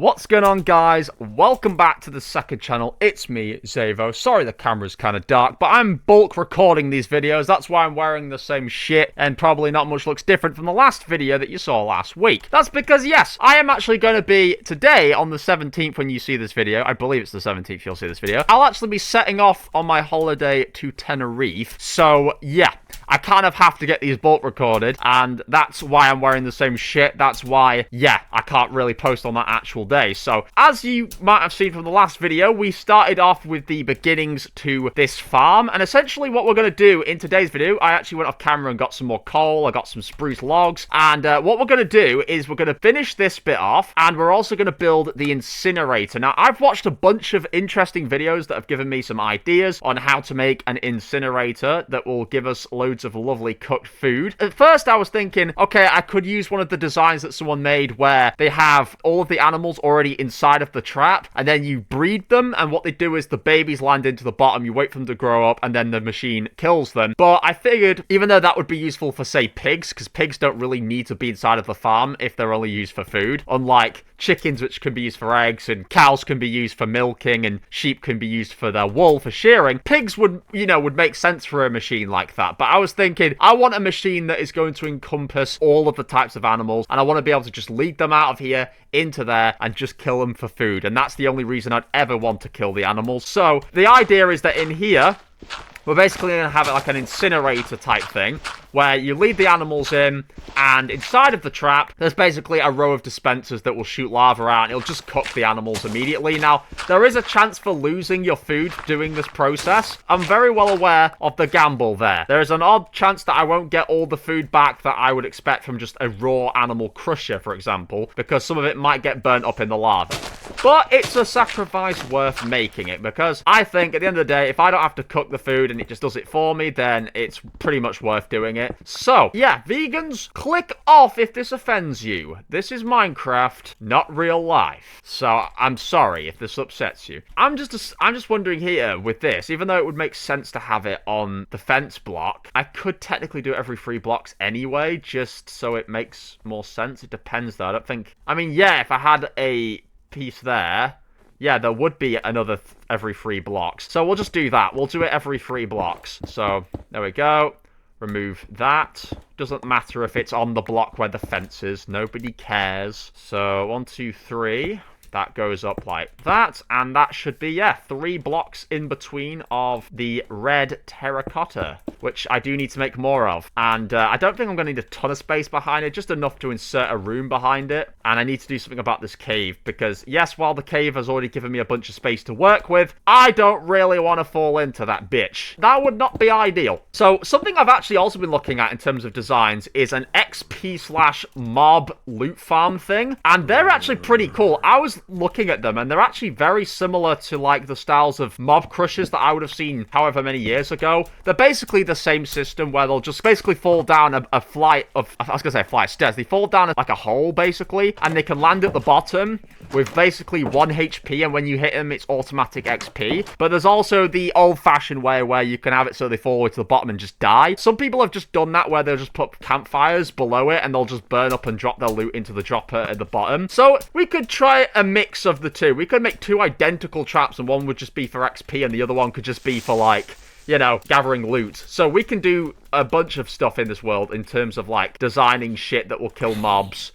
What's going on, guys? Welcome back to the second channel. It's me, XavvoMore. Sorry the camera's kind of dark, but I'm bulk recording these videos. That's why I'm wearing the same shit, and probably not much looks different from the last video that you saw last week. That's because, yes, I am actually going to be, today, on the 17th when you see this video, I believe it's the 17th you'll see this video, I'll actually be setting off on my holiday to Tenerife. So, yeah, I kind of have to get these bulk recorded, and that's why I'm wearing the same shit. That's why, yeah, I can't really post on that actual day. So, as you might have seen from the last video, we started off with the beginnings to this farm, and essentially what we're going to do in today's video, I actually went off camera and got some more coal, I got some spruce logs, and what we're going to do is we're going to finish this bit off, and we're also going to build the incinerator. Now, I've watched a bunch of interesting videos that have given me some ideas on how to make an incinerator that will give us loads of lovely cooked food. At first, I was thinking, okay, I could use one of the designs that someone made where they have all of the animals already inside of the trap, and then you breed them, and what they do is the babies land into the bottom, you wait for them to grow up, and then the machine kills them. But I figured, even though that would be useful for, say, pigs, because pigs don't really need to be inside of the farm if they're only used for food, unlike chickens, which can be used for eggs, and cows can be used for milking, and sheep can be used for their wool for shearing. Pigs would, would make sense for a machine like that. But I was thinking, I want a machine that is going to encompass all of the types of animals, and I want to be able to just lead them out of here into there and just kill them for food. And that's the only reason I'd ever want to kill the animals. So the idea is that in here, we're basically going to have it like an incinerator type thing, where you lead the animals in, and inside of the trap, there's basically a row of dispensers that will shoot lava out, and it'll just cook the animals immediately. Now, there is a chance for losing your food doing this process. I'm very well aware of the gamble there. There is an odd chance that I won't get all the food back that I would expect from just a raw animal crusher, for example, because some of it might get burnt up in the lava. But it's a sacrifice worth making it, because I think at the end of the day, if I don't have to cook the food and it just does it for me, then it's pretty much worth doing it. So, yeah, vegans, click off if this offends you. This is Minecraft, not real life. So, I'm sorry if this upsets you. I'm just wondering here with this, even though it would make sense to have it on the fence block, I could technically do it every 3 blocks anyway, just so it makes more sense. It depends though. I don't think, I mean, yeah, if I had a piece there, yeah, there would be another every 3 blocks. So we'll just do that. We'll do it every 3 blocks. So there we go. Remove that. Doesn't matter if it's on the block where the fence is. Nobody cares. So 1, 2, 3. That goes up like that, and that should be, yeah, 3 blocks in between of the red terracotta, which I do need to make more of. And I don't think I'm going to need a ton of space behind it, just enough to insert a room behind it. And I need to do something about this cave, because, yes, while the cave has already given me a bunch of space to work with, I don't really want to fall into that bitch. That would not be ideal. So, something I've actually also been looking at in terms of designs is an XP/mob loot farm thing, and they're actually pretty cool. I was looking at them, and they're actually very similar to like the styles of mob crushers that I would have seen however many years ago. They're basically the same system where they'll just basically fall down a flight of, I was gonna say a flight of stairs. They fall down like a hole basically, and they can land at the bottom with basically 1 HP, and when you hit them it's automatic XP. But there's also the old-fashioned way where you can have it so they fall to the bottom and just die. Some people have just done that where they'll just put campfires below it and they'll just burn up and drop their loot into the dropper at the bottom. So we could try a mix of the two. We could make 2 identical traps, and one would just be for XP and the other one could just be for, like, gathering loot. So we can do a bunch of stuff in this world in terms of, like, designing shit that will kill mobs.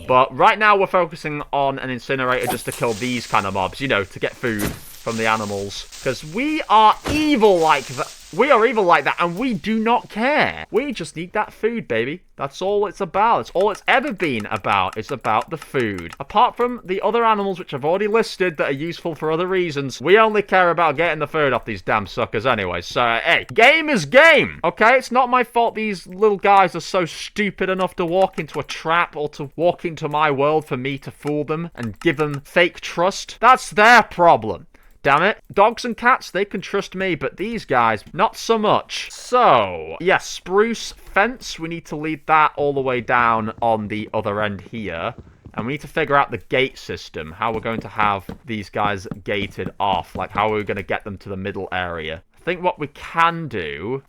But right now we're focusing on an incinerator just to kill these kind of mobs, to get food from the animals. Because we are evil like that. We are evil like that, and we do not care. We just need that food, baby. That's all it's about. That's all it's ever been about. It's about the food. Apart from the other animals, which I've already listed, that are useful for other reasons, we only care about getting the food off these damn suckers anyway. So, hey, game is game, okay? It's not my fault these little guys are so stupid enough to walk into a trap or to walk into my world for me to fool them and give them fake trust. That's their problem. Damn it. Dogs and cats, they can trust me, but these guys, not so much. So, yeah, spruce fence. We need to lead that all the way down on the other end here. And we need to figure out the gate system, how we're going to have these guys gated off. Like, how are we going to get them to the middle area? I think what we can do...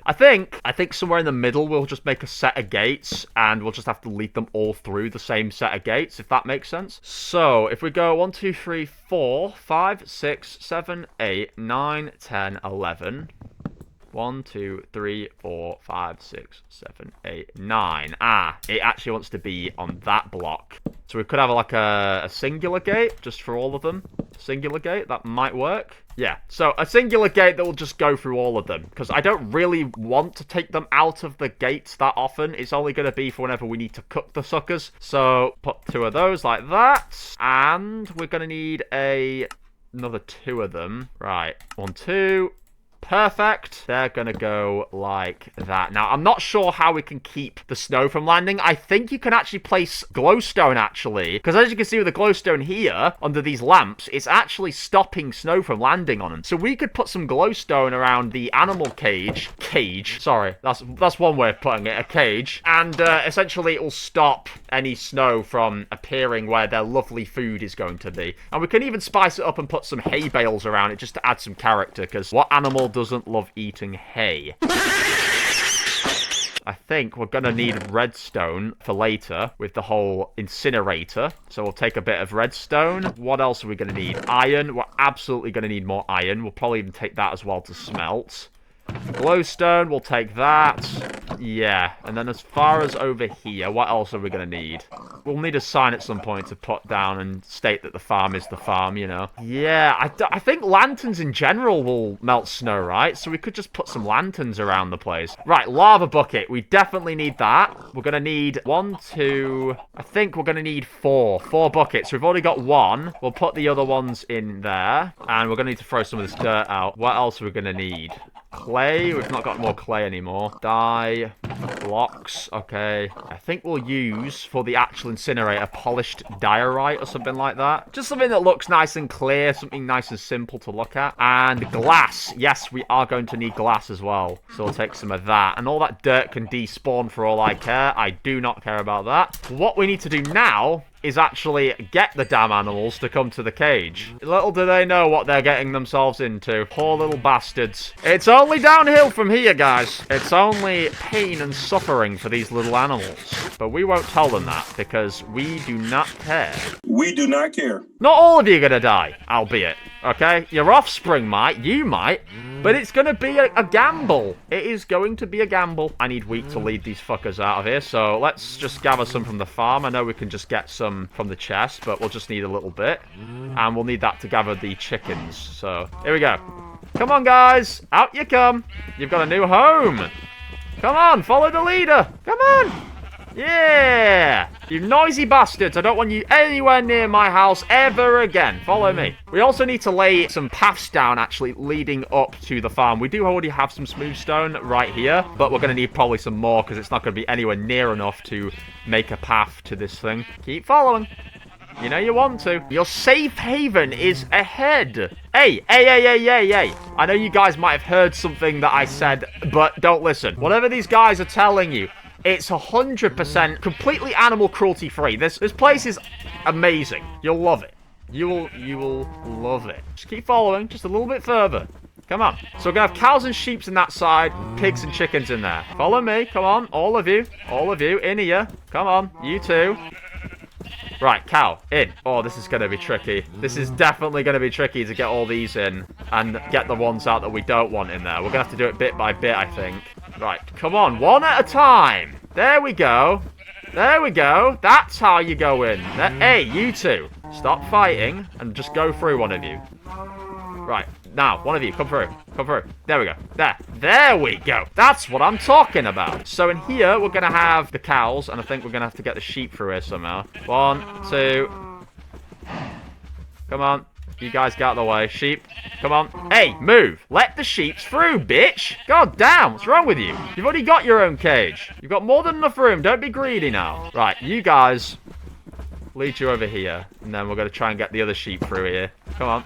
I think somewhere in the middle we'll just make a set of gates, and we'll just have to lead them all through the same set of gates, if that makes sense. So if we go 1, 2, 3, 4, 5, 6, 7, 8, 9, 10, 11. 1, 2, 3, 4, 5, 6, 7, 8, 9. Ah, it actually wants to be on that block. So we could have like a singular gate just for all of them. Singular gate, that might work. Yeah, so a singular gate that will just go through all of them. Because I don't really want to take them out of the gates that often. It's only going to be for whenever we need to cook the suckers. So put 2 of those like that. And we're going to need another 2 of them. Right, 1, 2... Perfect. They're gonna go like that. Now, I'm not sure how we can keep the snow from landing. I think you can actually place glowstone, actually. Because as you can see with the glowstone here, under these lamps, it's actually stopping snow from landing on them. So we could put some glowstone around the animal cage. Sorry, that's one way of putting it. A cage. And essentially, it will stop any snow from appearing where their lovely food is going to be. And we can even spice it up and put some hay bales around it just to add some character. Because what animal doesn't love eating hay? I think we're going to need redstone for later with the whole incinerator. So we'll take a bit of redstone. What else are we going to need? Iron. We're absolutely going to need more iron. We'll probably even take that as well to smelt. Glowstone, we'll take that. Yeah, and then as far as over here, what else are we going to need? We'll need a sign at some point to put down and state that the farm is the farm, you know. Yeah, I think lanterns in general will melt snow, right? So we could just put some lanterns around the place. Right, lava bucket. We definitely need that. We're going to need 1, 2... I think we're going to need 4. 4 buckets. We've already got 1. We'll put the other ones in there. And we're going to need to throw some of this dirt out. What else are we going to need? Clay. We've not got more clay anymore. Dye. Blocks. Okay. I think we'll use, for the actual incinerator, polished diorite or something like that. Just something that looks nice and clear. Something nice and simple to look at. And glass. Yes, we are going to need glass as well. So we'll take some of that. And all that dirt can despawn for all I care. I do not care about that. What we need to do now is actually get the damn animals to come to the cage. Little do they know what they're getting themselves into. Poor little bastards. It's only downhill from here, guys. It's only pain and suffering for these little animals. But we won't tell them that, because we do not care. We do not care. Not all of you are gonna die, albeit. Okay? Your offspring might, you might, but it's gonna be a gamble. It is going to be a gamble. I need wheat to lead these fuckers out of here, so let's just gather some from the farm. I know we can just get some from the chest, but we'll just need a little bit. And we'll need that to gather the chickens. So, here we go. Come on, guys. Out you come. You've got a new home. Come on, follow the leader. Come on. Yeah! You noisy bastards. I don't want you anywhere near my house ever again. Follow me. We also need to lay some paths down, actually, leading up to the farm. We do already have some smooth stone right here, but we're going to need probably some more because it's not going to be anywhere near enough to make a path to this thing. Keep following. You know you want to. Your safe haven is ahead. Hey. I know you guys might have heard something that I said, but don't listen. Whatever these guys are telling you, it's 100% completely animal cruelty free. This place is amazing. You'll love it. You will love it. Just keep following, just a little bit further. Come on. So we're gonna have cows and sheep in that side, pigs and chickens in there. Follow me. Come on, all of you, in here. Come on, you too. Right, cow, in. Oh, this is going to be tricky. This is definitely going to be tricky to get all these in and get the ones out that we don't want in there. We're going to have to do it bit by bit, I think. Right, come on, one at a time. There we go. There we go. That's how you go in. Hey, you two, stop fighting and just go through, one of you. Right, now, one of you, come through. Come through. There we go. There we go. That's what I'm talking about. So in here, we're going to have the cows, and I think we're going to have to get the sheep through here somehow. 1, 2. Come on. You guys get out of the way. Sheep, come on. Hey, move. Let the sheep through, bitch. God damn, what's wrong with you? You've already got your own cage. You've got more than enough room. Don't be greedy now. Right, you guys, lead you over here, and then we're going to try and get the other sheep through here. Come on.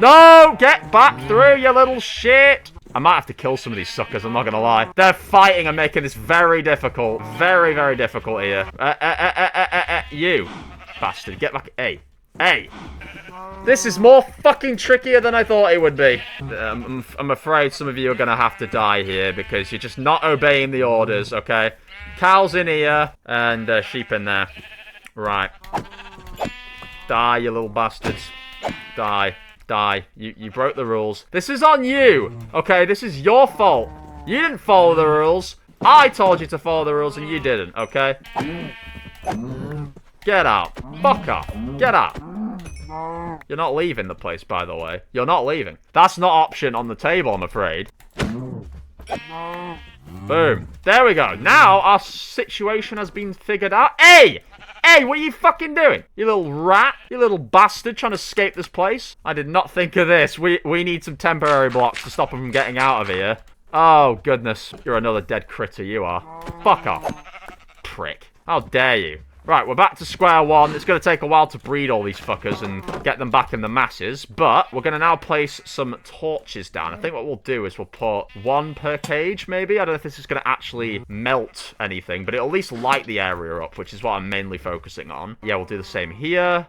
No! Get back through, you little shit! I might have to kill some of these suckers, I'm not gonna lie. They're fighting and making this very difficult. Very, very difficult here. You bastard, get back. Hey. This is more fucking trickier than I thought it would be. I'm afraid some of you are going to have to die here because you're just not obeying the orders, okay? Cows in here and sheep in there. Right. Die, you little bastards. Die. Die. You broke the rules. This is on you, okay? This is your fault. You didn't follow the rules. I told you to follow the rules and you didn't, okay? Get out. Fuck off. Get out. You're not leaving the place, by the way. You're not leaving. That's not option on the table, I'm afraid. Boom. There we go. Now our situation has been figured out. Hey! Hey, what are you fucking doing? You little rat. You little bastard trying to escape this place. I did not think of this. We need some temporary blocks to stop him from getting out of here. Oh, goodness. You're another dead critter, you are. Fuck off. Prick. How dare you? Right, we're back to square one. It's going to take a while to breed all these fuckers and get them back in the masses. But we're going to now place some torches down. I think what we'll do is we'll put one per cage, maybe. I don't know if this is going to actually melt anything, but it'll at least light the area up, which is what I'm mainly focusing on. Yeah, we'll do the same here.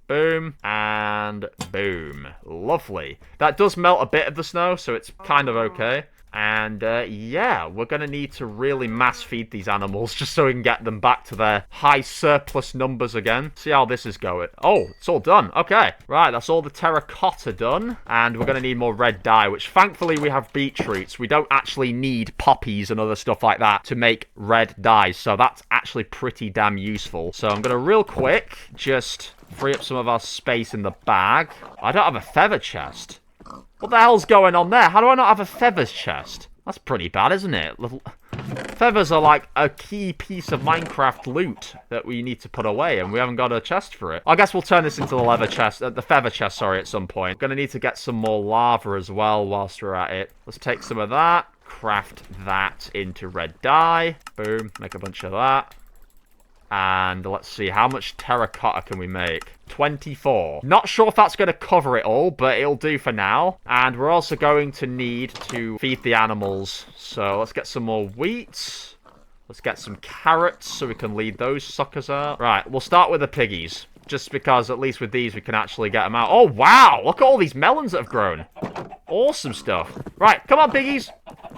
Boom. And boom. Lovely. That does melt a bit of the snow, so it's kind of okay. And, yeah, we're going to need to really mass feed these animals just so we can get them back to their high surplus numbers again. See how this is going. Oh, it's all done. Okay. Right, that's all the terracotta done. And we're going to need more red dye, which thankfully we have beetroots. We don't actually need poppies and other stuff like that to make red dyes. So that's actually pretty damn useful. So I'm going to real quick just free up some of our space in the bag. I don't have a feather chest. What the hell's going on there? How do I not have a feathers chest? That's pretty bad, isn't it? Little feathers are like a key piece of Minecraft loot that we need to put away, and we haven't got a chest for it. I guess we'll turn this into the leather chest, the feather chest, sorry, at some point. Gonna need to get some more lava as well whilst we're at it. Let's take some of that, craft that into red dye. Boom, make a bunch of that. And let's see, how much terracotta can we make? 24. Not sure if that's going to cover it all, but it'll do for now. And we're also going to need to feed the animals. So let's get some more wheat. Let's get some carrots so we can lead those suckers out. Right, we'll start with the piggies. Just because at least with these we can actually get them out. Oh, wow! Look at all these melons that have grown. Awesome stuff. Right, come on, piggies.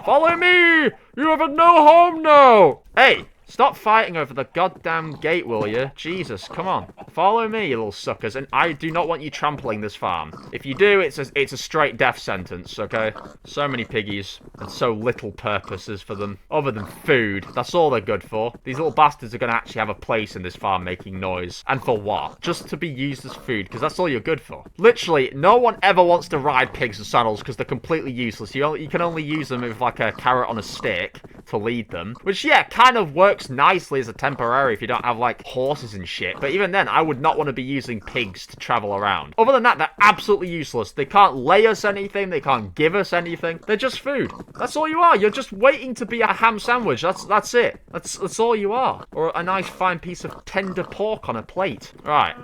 Follow me! You have no home now! Hey! Stop fighting over the goddamn gate, will you? Jesus, come on. Follow me, you little suckers, and I do not want you trampling this farm. If you do, it's a straight death sentence, okay? So many piggies, and so little purposes for them, other than food. That's all they're good for. These little bastards are going to actually have a place in this farm making noise. And for what? Just to be used as food, because that's all you're good for. Literally, no one ever wants to ride pigs and saddles because they're completely useless. You can only use them with, like, a carrot on a stick to lead them. Which, yeah, kind of works nicely as a temporary if you don't have, like, horses and shit. But even then, I would not want to be using pigs to travel around. Other than that, they're absolutely useless. They can't lay us anything. They can't give us anything. They're just food. That's all you are. You're just waiting to be a ham sandwich. That's it. That's all you are. Or a nice fine piece of tender pork on a plate. Right.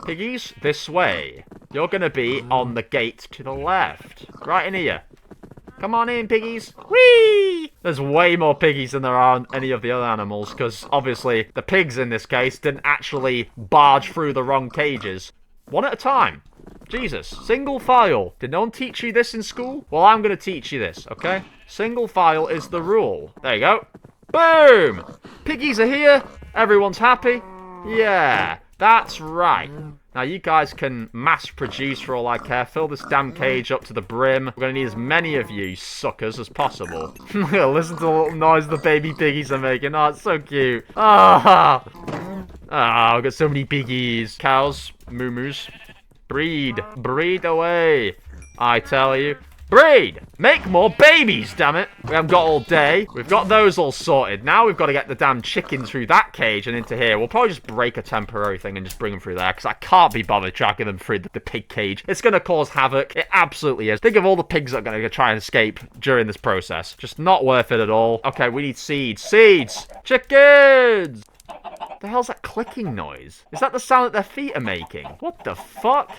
Piggies, this way. You're going to be on the gate to the left. Right in here. Come on in, piggies. Whee! There's way more piggies than there are any of the other animals, because obviously the pigs in this case didn't actually barge through the wrong cages. One at a time. Jesus. Single file. Did no one teach you this in school? Well, I'm going to teach you this, okay? Single file is the rule. There you go. Boom! Piggies are here. Everyone's happy. Yeah, that's right. Now, you guys can mass produce for all I care. Fill this damn cage up to the brim. We're going to need as many of you suckers as possible. Listen to the little noise the baby piggies are making. Oh, it's so cute. Ah, I've got so many piggies. Cows, moo-moos. Breed. Breed away. I tell you. Breed! Make more babies, damn it! We haven't got all day. We've got those all sorted. Now we've got to get the damn chickens through that cage and into here. We'll probably just break a temporary thing and just bring them through there, because I can't be bothered tracking them through the pig cage. It's going to cause havoc. It absolutely is. Think of all the pigs that are going to try and escape during this process. Just not worth it at all. Okay, we need seeds. Seeds! Chickens! What the hell's that clicking noise? Is that the sound that their feet are making? What the fuck?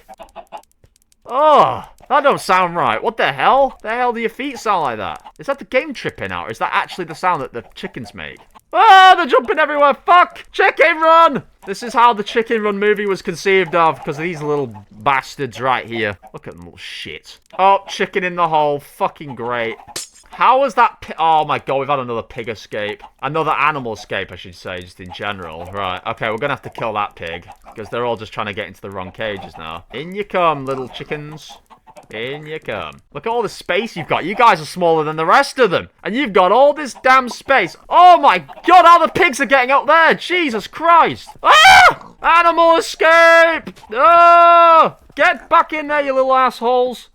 Oh, that don't sound right. What the hell? The hell do your feet sound like that? Is that the game tripping out? Or is that actually the sound that the chickens make? Ah, they're jumping everywhere. Fuck! Chicken run! This is how the Chicken Run movie was conceived of, because of these little bastards right here. Look at them little shit. Oh, chicken in the hole. Fucking great. How was that oh my god, we've had another pig escape. Another animal escape, I should say, just in general. Right, okay, we're gonna have to kill that pig. Because they're all just trying to get into the wrong cages now. In you come, little chickens. In you come. Look at all the space you've got. You guys are smaller than the rest of them. And you've got all this damn space. Oh my god, how the pigs are getting up there. Jesus Christ. Ah! Animal escape! Oh! Get back in there, you little assholes.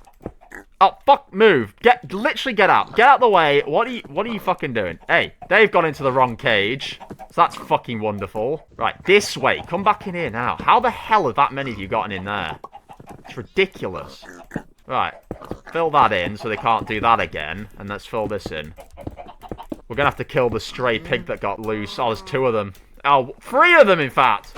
Oh, fuck, move. Literally get out. Get out the way. What are you fucking doing? Hey, they've gone into the wrong cage. So that's fucking wonderful. Right, this way. Come back in here now. How the hell have that many of you gotten in there? It's ridiculous. Right, fill that in so they can't do that again. And let's fill this in. We're gonna have to kill the stray pig that got loose. Oh, there's 2 of them. Oh, 3 of them, in fact.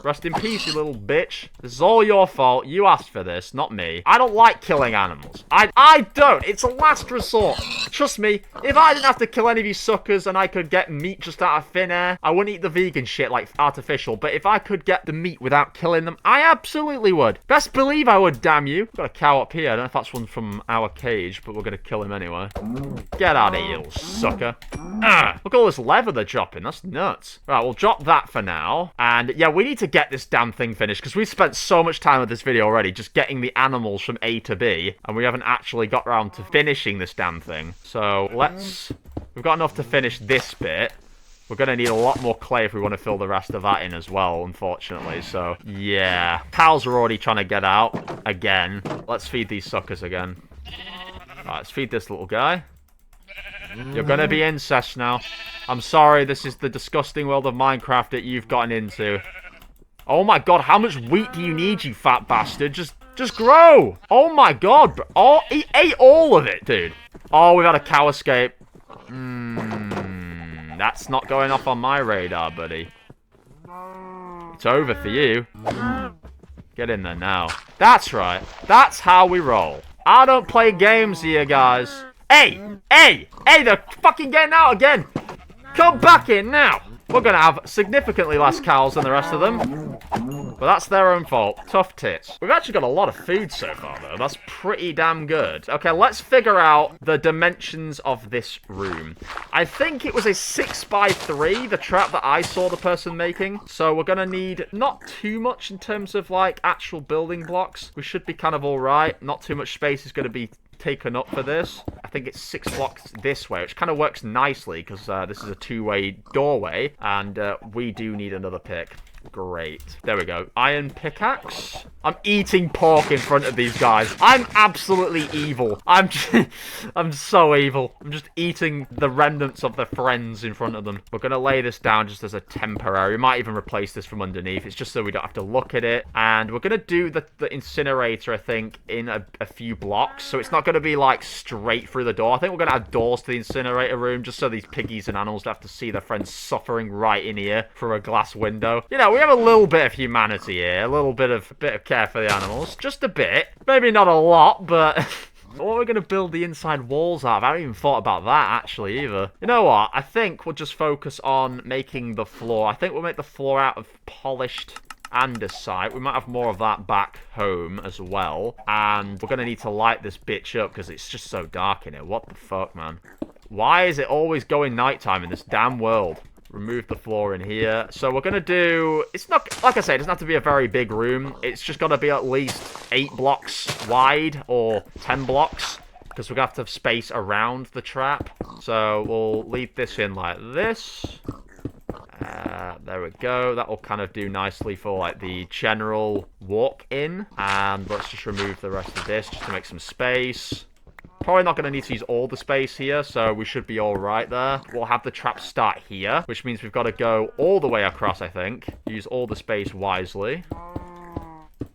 Rest in peace, you little bitch. This is all your fault. You asked for this, not me. I don't like killing animals. I don't. It's a last resort. Trust me, if I didn't have to kill any of you suckers and I could get meat just out of thin air, I wouldn't eat the vegan shit like artificial. But if I could get the meat without killing them, I absolutely would. Best believe I would, damn you. Got a cow up here. I don't know if that's one from our cage, but we're going to kill him anyway. Get out of here, you little sucker. Look at all this leather they're dropping. That's nuts. Right, we'll drop that for now. And yeah, we need to get this damn thing finished because we've spent so much time with this video already just getting the animals from A to B, and we haven't actually got around to finishing this damn thing. So we've got enough to finish this bit. We're going to need a lot more clay if we want to fill the rest of that in as well, unfortunately. So yeah, cows are already trying to get out again. Let's feed these suckers again. Right, let's feed this little guy. You're gonna be incest now. I'm sorry, this is the disgusting world of Minecraft that you've gotten into. Oh my god, how much wheat do you need, you fat bastard? Just grow! Oh my god, bro. Oh, he ate all of it, dude. Oh, we've had a cow escape. That's not going off on my radar, buddy. It's over for you. Get in there now. That's right. That's how we roll. I don't play games here, guys. Hey, they're fucking getting out again. Come back in now. We're going to have significantly less cows than the rest of them. But that's their own fault. Tough tits. We've actually got a lot of food so far, though. That's pretty damn good. Okay, let's figure out the dimensions of this room. I think it was a 6x3, the trap that I saw the person making. So we're going to need not too much in terms of, like, actual building blocks. We should be kind of all right. Not too much space is going to be taken up for this. I think it's 6 blocks this way, which kind of works nicely because this is a 2-way doorway, and we do need another pick. Great. There we go. Iron pickaxe. I'm eating pork in front of these guys. I'm absolutely evil. I'm so evil. I'm just eating the remnants of their friends in front of them. We're going to lay this down just as a temporary. We might even replace this from underneath. It's just so we don't have to look at it. And we're going to do the incinerator, I think, in a few blocks. So it's not going to be, like, straight through the door. I think we're going to add doors to the incinerator room just so these piggies and animals don't have to see their friends suffering right in here through a glass window. You know, we have a little bit of humanity here. A little bit of care for the animals. Just a bit. Maybe not a lot, but what are we going to build the inside walls out of? I haven't even thought about that, actually, either. You know what? I think we'll just focus on making the floor. I think we'll make the floor out of polished andesite. We might have more of that back home as well. And we're going to need to light this bitch up because it's just so dark in here. What the fuck, man? Why is it always going nighttime in this damn world? Remove the floor in here. So we're going to do... It's not... Like I said, it doesn't have to be a very big room. It's just going to be at least 8 blocks wide or 10 blocks. Because we're going to have to have space around the trap. So we'll leave this in like this. There we go. That will kind of do nicely for like the general walk-in. And let's just remove the rest of this just to make some space. Probably not going to need to use all the space here, so we should be all right there. We'll have the trap start here, which means we've got to go all the way across, I think. Use all the space wisely.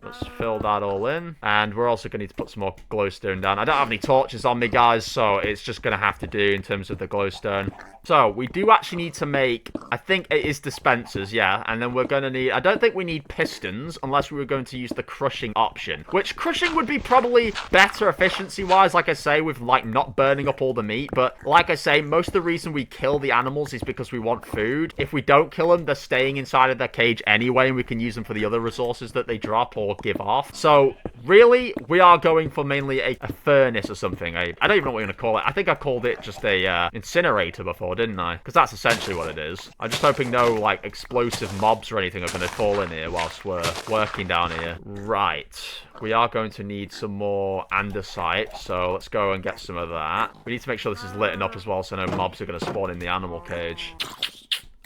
Let's fill that all in. And we're also going to need to put some more glowstone down. I don't have any torches on me, guys, so it's just going to have to do in terms of the glowstone. So, we do actually need to make, I think it is dispensers, yeah. And then we're going to need, I don't think we need pistons unless we were going to use the crushing option. Which, crushing would be probably better efficiency-wise, like I say, with, like, not burning up all the meat. But, like I say, most of the reason we kill the animals is because we want food. If we don't kill them, they're staying inside of their cage anyway, and we can use them for the other resources that they drop or give off. So, really, we are going for mainly a furnace or something. I don't even know what we're going to call it. I think I called it just a incinerator before, didn't I? Because that's essentially what it is. I'm just hoping no, like, explosive mobs or anything are going to fall in here whilst we're working down here. Right. We are going to need some more andesite, so let's go and get some of that. We need to make sure this is lit up as well so no mobs are going to spawn in the animal cage.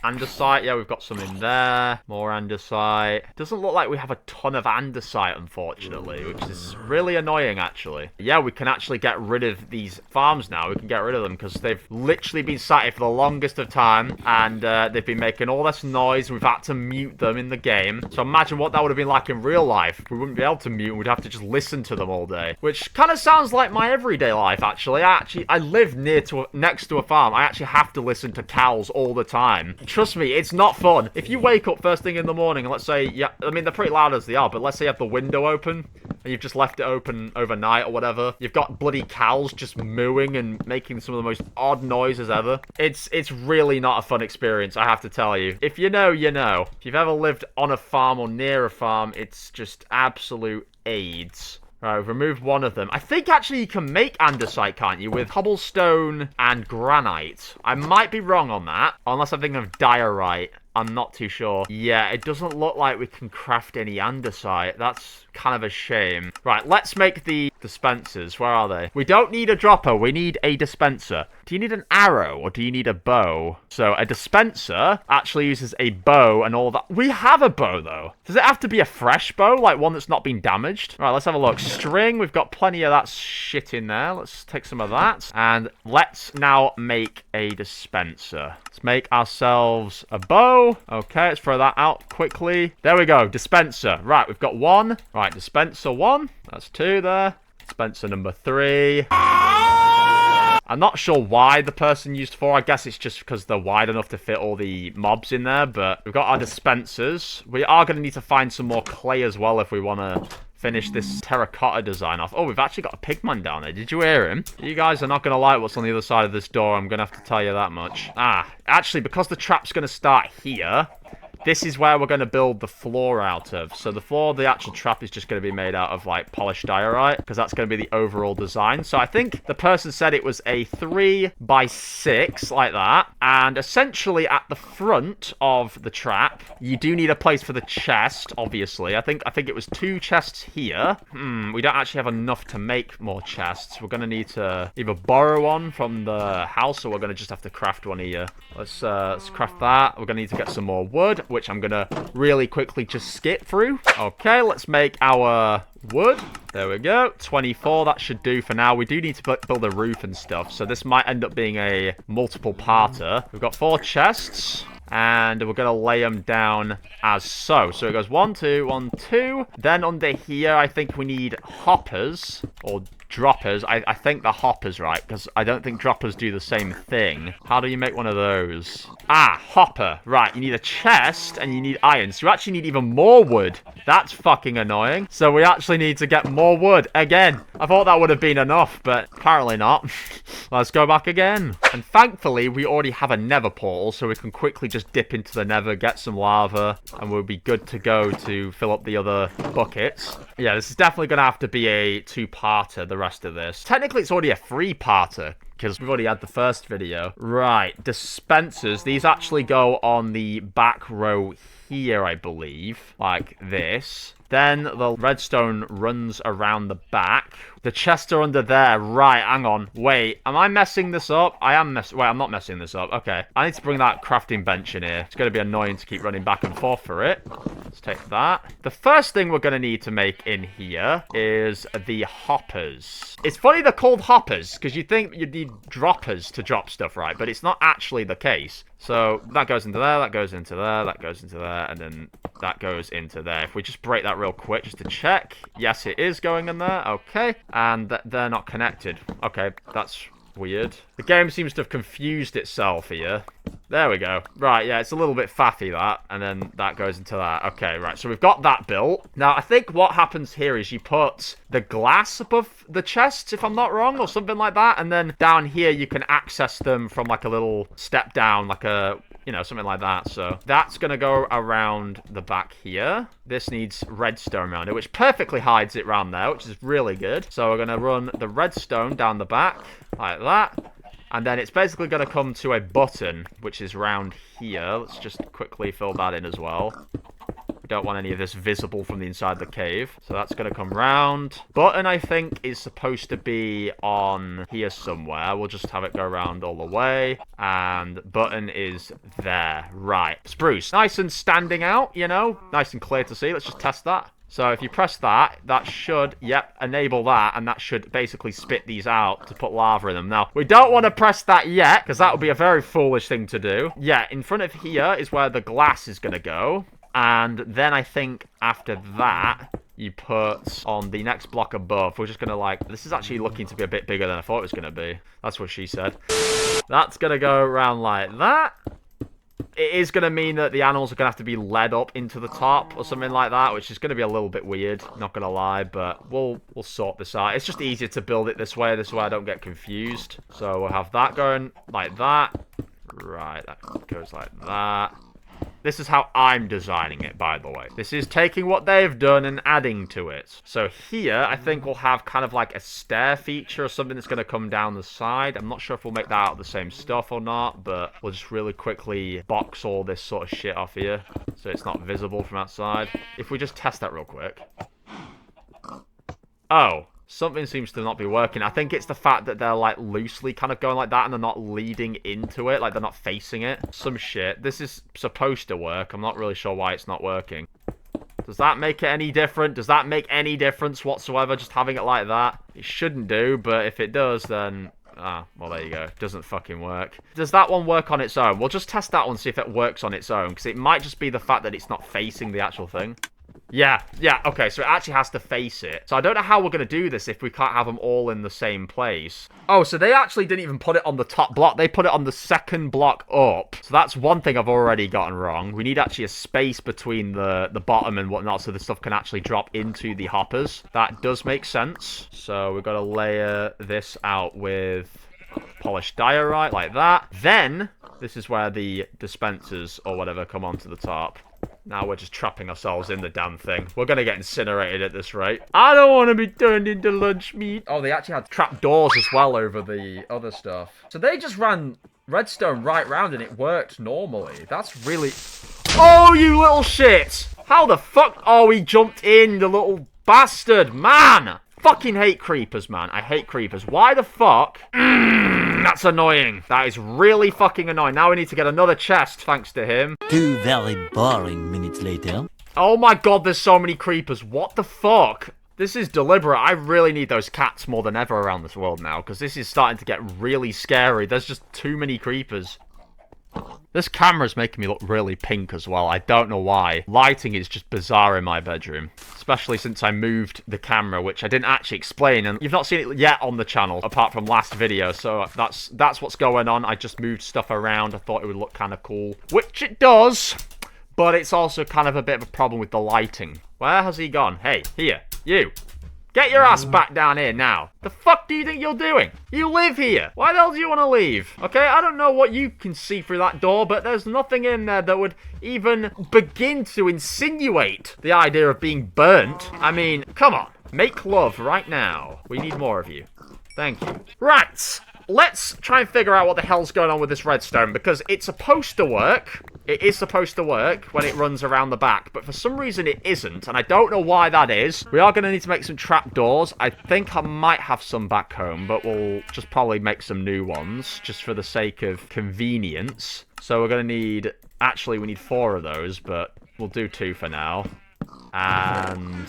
Andesite, yeah, we've got some in there. More andesite. Doesn't look like we have a ton of andesite, unfortunately, which is really annoying, actually. Yeah, we can actually get rid of these farms now. We can get rid of them because they've literally been sat here for the longest of time, and they've been making all this noise. We've had to mute them in the game. So imagine what that would have been like in real life. We wouldn't be able to mute. We'd have to just listen to them all day, which kind of sounds like my everyday life, actually. I live next to a farm. I actually have to listen to cows all the time. Trust me, it's not fun. If you wake up first thing in the morning and let's say, yeah, I mean, they're pretty loud as they are, but let's say you have the window open and you've just left it open overnight or whatever. You've got bloody cows just mooing and making some of the most odd noises ever. It's really not a fun experience, I have to tell you. If you know, you know. If you've ever lived on a farm or near a farm, it's just absolute AIDS. Right, we've removed one of them. I think actually you can make andesite, can't you? With cobblestone and granite. I might be wrong on that. Unless I'm thinking of diorite. I'm not too sure. Yeah, it doesn't look like we can craft any andesite. That's kind of a shame. Right, let's make the dispensers. Where are they? We don't need a dropper. We need a dispenser. Do you need an arrow or do you need a bow? So a dispenser actually uses a bow and all that. We have a bow, though. Does it have to be a fresh bow? Like one that's not been damaged? Right, let's have a look. String. We've got plenty of that shit in there. Let's take some of that. And let's now make a dispenser. Let's make ourselves a bow. Okay, let's throw that out quickly. There we go. Dispenser. Right, we've got one. Right, dispenser one. That's two there. Dispenser number 3. I'm not sure why the person used 4. I guess it's just because they're wide enough to fit all the mobs in there. But we've got our dispensers. We are going to need to find some more clay as well if we want to finish this terracotta design off. Oh, we've actually got a pigman down there. Did you hear him? You guys are not going to like what's on the other side of this door. I'm going to have to tell you that much. Actually, because the trap's going to start here, this is where we're going to build the floor out of. So the floor, the actual trap is just going to be made out of, like, polished diorite, because that's going to be the overall design. So I think the person said it was a 3 by 6, like that. And essentially at the front of the trap, you do need a place for the chest, obviously. I think it was 2 chests here. We don't actually have enough to make more chests. We're going to need to either borrow one from the house, or we're going to just have to craft one here. Let's craft that. We're going to need to get some more wood, which I'm going to really quickly just skip through. Okay, let's make our wood. There we go. 24, that should do for now. We do need to build a roof and stuff, so this might end up being a multiple-parter. We've got 4 chests, and we're going to lay them down as so. So it goes 1, 2, 1, 2. Then under here, I think we need hoppers, or droppers. I think the hoppers, right? Because I don't think droppers do the same thing. How do you make one of those? Hopper. Right, you need a chest and you need iron. So you actually need even more wood. That's fucking annoying. So we actually need to get more wood again. I thought that would have been enough, but apparently not. Let's go back again. And thankfully, we already have a nether portal, so we can quickly just dip into the nether, get some lava, and we'll be good to go to fill up the other buckets. Yeah, this is definitely going to have to be a 2-parter, the rest of this. Technically, it's already a 3-parter, because we've already had the first video. Right, dispensers. These actually go on the back row here, I believe. Like this. Then the redstone runs around the back. The chests are under there. Right, hang on. Wait, am I messing this up? Wait, I'm not messing this up. Okay. I need to bring that crafting bench in here. It's going to be annoying to keep running back and forth for it. Let's take that. The first thing we're going to need to make in here is the hoppers. It's funny they're called hoppers, because you think you'd need droppers to drop stuff, right? But it's not actually the case. So that goes into there, that goes into there, that goes into there, and then that goes into there. If we just break that real quick just to check. Yes, it is going in there. Okay. And they're not connected. Okay, that's weird. The game seems to have confused itself here. There we go. Right, yeah, it's a little bit faffy, that. And then that goes into that. Okay, right, so we've got that built. Now, I think what happens here is you put the glass above the chests, if I'm not wrong, or something like that. And then down here, you can access them from, like, a little step down, like a... you know, something like that. So that's going to go around the back here. This needs redstone around it, which perfectly hides it around there, which is really good. So we're going to run the redstone down the back like that. And then it's basically going to come to a button, which is round here. Let's just quickly fill that in as well. We don't want any of this visible from the inside of the cave. So that's going to come round. Button, I think, is supposed to be on here somewhere. We'll just have it go around all the way. And button is there. Right. Spruce. Nice and standing out, you know. Nice and clear to see. Let's just test that. So if you press that, that should, yep, enable that, and that should basically spit these out to put lava in them. Now, we don't want to press that yet, because that would be a very foolish thing to do. Yeah, in front of here is where the glass is going to go. And then I think after that, you put on the next block above, we're just going to like, this is actually looking to be a bit bigger than I thought it was going to be. That's what she said. That's going to go around like that. It is going to mean that the animals are going to have to be led up into the top or something like that, which is going to be a little bit weird, not going to lie, but we'll sort this out. It's just easier to build it this way I don't get confused. So we'll have that going like that. Right, that goes like that. This is how I'm designing it, by the way. This is taking what they've done and adding to it. So here, I think we'll have kind of like a stair feature or something that's going to come down the side. I'm not sure if we'll make that out of the same stuff or not, but we'll just really quickly box all this sort of shit off here so it's not visible from outside. If we just test that real quick. Oh. Something seems to not be working. I think it's the fact that they're, like, loosely kind of going like that and they're not leading into it. Like, they're not facing it. Some shit. This is supposed to work. I'm not really sure why it's not working. Does that make it any different? Does that make any difference whatsoever, just having it like that? It shouldn't do, but if it does, then... ah, well, there you go. It doesn't fucking work. Does that one work on its own? We'll just test that one, see if it works on its own, because it might just be the fact that it's not facing the actual thing. Yeah, okay, so it actually has to face it. So I don't know how we're going to do this if we can't have them all in the same place. Oh, so they actually didn't even put it on the top block. They put it on the second block up. So that's one thing I've already gotten wrong. We need actually a space between the bottom and whatnot so the stuff can actually drop into the hoppers. That does make sense. So we've got to layer this out with polished diorite like that. Then, this is where the dispensers or whatever come onto the top. Now we're just trapping ourselves in the damn thing. We're going to get incinerated at this rate. I don't want to be turned into lunch meat. Oh, they actually had trap doors as well over the other stuff. So they just ran redstone right round and it worked normally. That's really... oh, you little shit! How the fuck... oh, he jumped in, the little bastard, man! Fucking hate creepers, man. I hate creepers. Why the fuck? That's annoying. That is really fucking annoying. Now we need to get another chest, thanks to him. 2 very boring minutes later. Oh my god, there's so many creepers. What the fuck? This is deliberate. I really need those cats more than ever around this world now, because this is starting to get really scary. There's just too many creepers. This camera's making me look really pink as well. I don't know why. Lighting is just bizarre in my bedroom. Especially since I moved the camera, which I didn't actually explain. And you've not seen it yet on the channel, apart from last video. So that's what's going on. I just moved stuff around. I thought it would look kind of cool. Which it does. But it's also kind of a bit of a problem with the lighting. Where has he gone? Hey, here. You. Get your ass back down here now. The fuck do you think you're doing? You live here. Why the hell do you want to leave? Okay, I don't know what you can see through that door, but there's nothing in there that would even begin to insinuate the idea of being burnt. I mean, come on. Make love right now. We need more of you. Thank you. Right. Let's try and figure out what the hell's going on with this redstone, because it's supposed to work. It is supposed to work when it runs around the back, but for some reason it isn't, and I don't know why that is. We are going to need to make some trapdoors. I think I might have some back home, but we'll just probably make some new ones, just for the sake of convenience. So we're going to need... actually, we need 4 of those, but we'll do 2 for now. And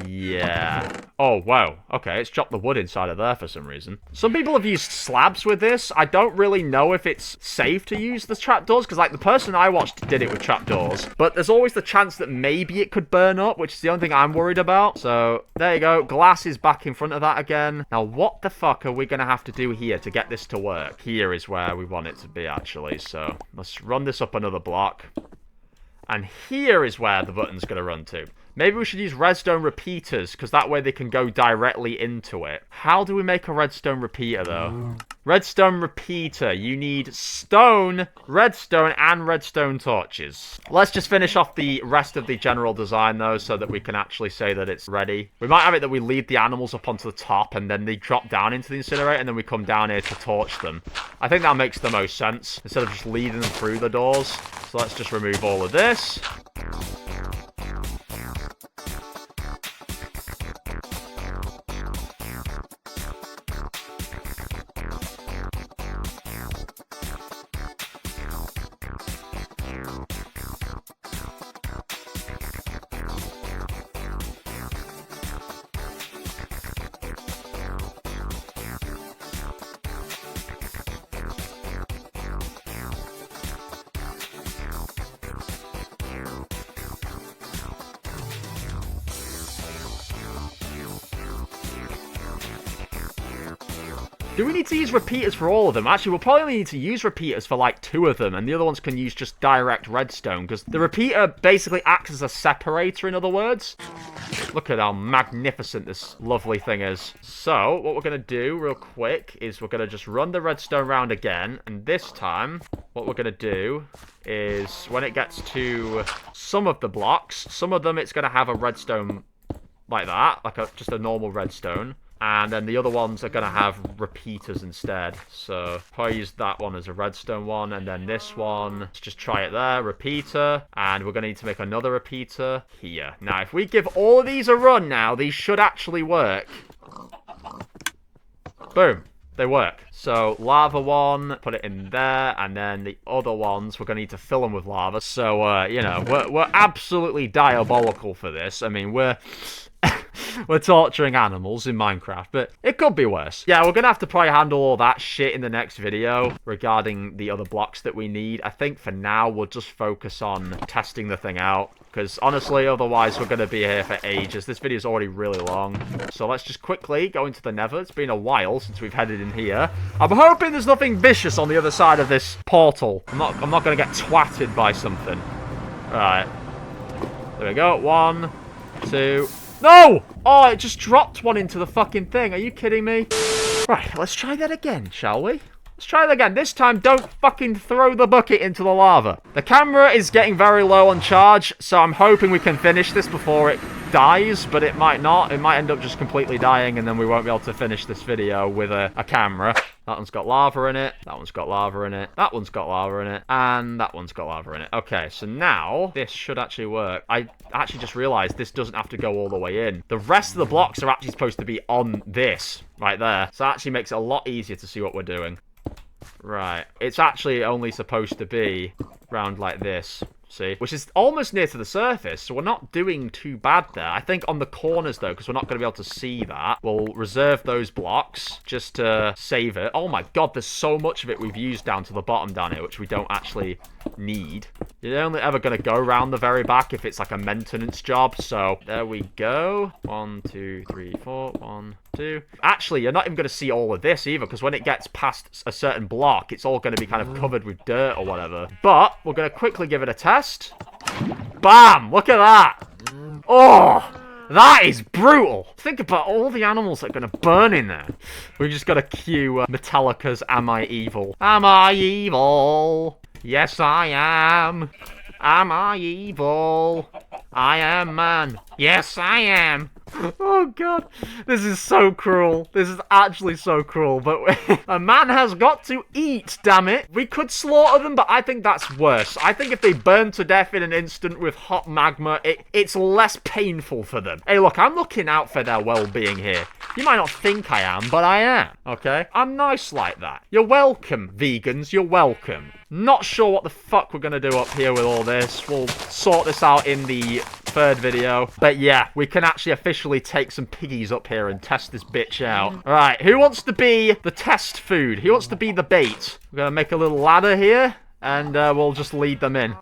yeah. Oh, wow. Okay, it's chopped the wood inside of there for some reason. Some people have used slabs with this. I don't really know if it's safe to use the trapdoors, because, like, the person I watched did it with trapdoors. But there's always the chance that maybe it could burn up, which is the only thing I'm worried about. So, there you go. Glass is back in front of that again. Now, what the fuck are we going to have to do here to get this to work? Here is where we want it to be, actually. So, let's run this up another block. And here is where the button's going to run to. Maybe we should use redstone repeaters, because that way they can go directly into it. How do we make a redstone repeater, though? Redstone repeater. You need stone, redstone, and redstone torches. Let's just finish off the rest of the general design, though, so that we can actually say that it's ready. We might have it that we lead the animals up onto the top, and then they drop down into the incinerator, and then we come down here to torch them. I think that makes the most sense, instead of just leading them through the doors. So let's just remove all of this. Do we need to use repeaters for all of them? Actually, we'll probably need to use repeaters for like 2 of them, and the other ones can use just direct redstone, because the repeater basically acts as a separator, in other words. Look at how magnificent this lovely thing is. So, what we're going to do real quick is we're going to just run the redstone round again, and this time, what we're going to do is when it gets to some of the blocks, some of them it's going to have a redstone like that, like just a normal redstone. And then the other ones are going to have repeaters instead. So, probably use that one as a redstone one. And then this one, let's just try it there. Repeater. And we're going to need to make another repeater here. Now, if we give all of these a run now, these should actually work. Boom. They work. So, lava one, put it in there. And then the other ones, we're going to need to fill them with lava. So, you know, we're absolutely diabolical for this. I mean, we're torturing animals in Minecraft, but it could be worse. Yeah, we're going to have to probably handle all that shit in the next video regarding the other blocks that we need. I think for now, we'll just focus on testing the thing out, because honestly, otherwise, we're going to be here for ages. This video is already really long. So let's just quickly go into the nether. It's been a while since we've headed in here. I'm hoping there's nothing vicious on the other side of this portal. I'm not going to get twatted by something. All right. There we go. 1, 2... No! Oh, it just dropped one into the fucking thing. Are you kidding me? Right, let's try that again, shall we? Let's try that again. This time, don't fucking throw the bucket into the lava. The camera is getting very low on charge, so I'm hoping we can finish this before it dies, but it might not. It might end up just completely dying, and then we won't be able to finish this video with a camera. That one's got lava in it. That one's got lava in it. That one's got lava in it. And that one's got lava in it. Okay, so now this should actually work. I actually just realized this doesn't have to go all the way in. The rest of the blocks are actually supposed to be on this right there. So that actually makes it a lot easier to see what we're doing. Right. It's actually only supposed to be round like this. See? Which is almost near to the surface, so we're not doing too bad there. I think on the corners, though, because we're not going to be able to see that, we'll reserve those blocks just to save it. Oh my god, there's so much of it we've used down to the bottom down here, which we don't actually need. You're only ever going to go around the very back if it's like a maintenance job, so there we go. 1, 2, 3, 4, 1, 2. Actually, you're not even going to see all of this either, because when it gets past a certain block, it's all going to be kind of covered with dirt or whatever. But we're going to quickly give it a test. Bam! Look at that! Oh! That is brutal! Think about all the animals that are going to burn in there. We've just got to cue Metallica's Am I Evil? Am I evil? Yes, I am. Am I evil? I am man. Yes, I am. Oh god, this is so cruel. This is actually so cruel, but a man has got to eat, damn it. We could slaughter them, but I think that's worse. I think if they burn to death in an instant with hot magma, it's less painful for them. Hey, look, I'm looking out for their well-being here. You might not think I am, but I am, okay? I'm nice like that. You're welcome, vegans, you're welcome. Not sure what the fuck we're going to do up here with all this. We'll sort this out in the third video. But yeah, we can actually officially take some piggies up here and test this bitch out. All right, who wants to be the test food? Who wants to be the bait? We're gonna make a little ladder here, and we'll just lead them in.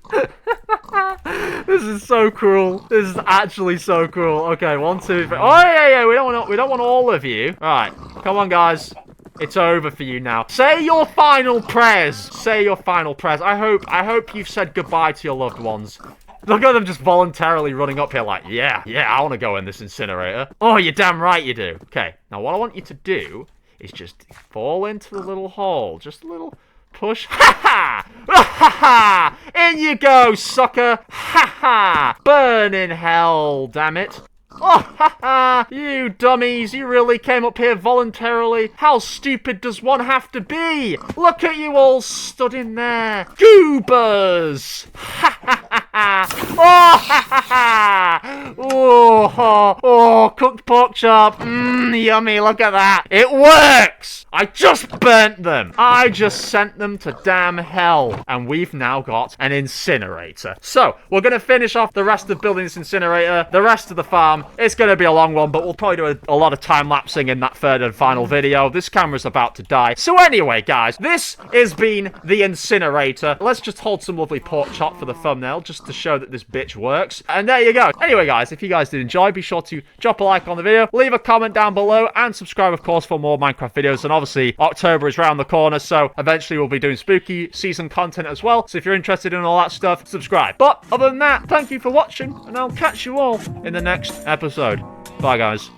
This is so cruel. This is actually so cruel. Okay, 1, 2, 3. Oh yeah, we don't want all of you. All right, come on, guys. It's over for you now. Say your final prayers. Say your final prayers. I hope you've said goodbye to your loved ones. Look at them just voluntarily running up here like, yeah, I want to go in this incinerator. Oh, you're damn right you do. Okay, now what I want you to do is just fall into the little hole. Just a little push. Ha ha! Ha ha! In you go, sucker! Ha ha! Burn in hell, damn it. Oh, ha ha! You dummies, you really came up here voluntarily. How stupid does one have to be? Look at you all stood in there. Goobers! Ha ha ha ha! Oh, ha ha ha! Oh, cooked pork chop. Yummy, look at that. It works! I just burnt them. I just sent them to damn hell. And we've now got an incinerator. So, we're going to finish off the rest of building this incinerator, the rest of the farm. It's going to be a long one, but we'll probably do a lot of time-lapsing in that third and final video. This camera's about to die. So anyway, guys, this has been the incinerator. Let's just hold some lovely pork chop for the thumbnail, just to show that this bitch works. And there you go. Anyway, guys, if you guys did enjoy, be sure to drop a like on the video, leave a comment down below, and subscribe, of course, for more Minecraft videos. And obviously, October is around the corner, so eventually we'll be doing spooky season content as well. So if you're interested in all that stuff, subscribe. But other than that, thank you for watching, and I'll catch you all in the next episode. Bye, guys.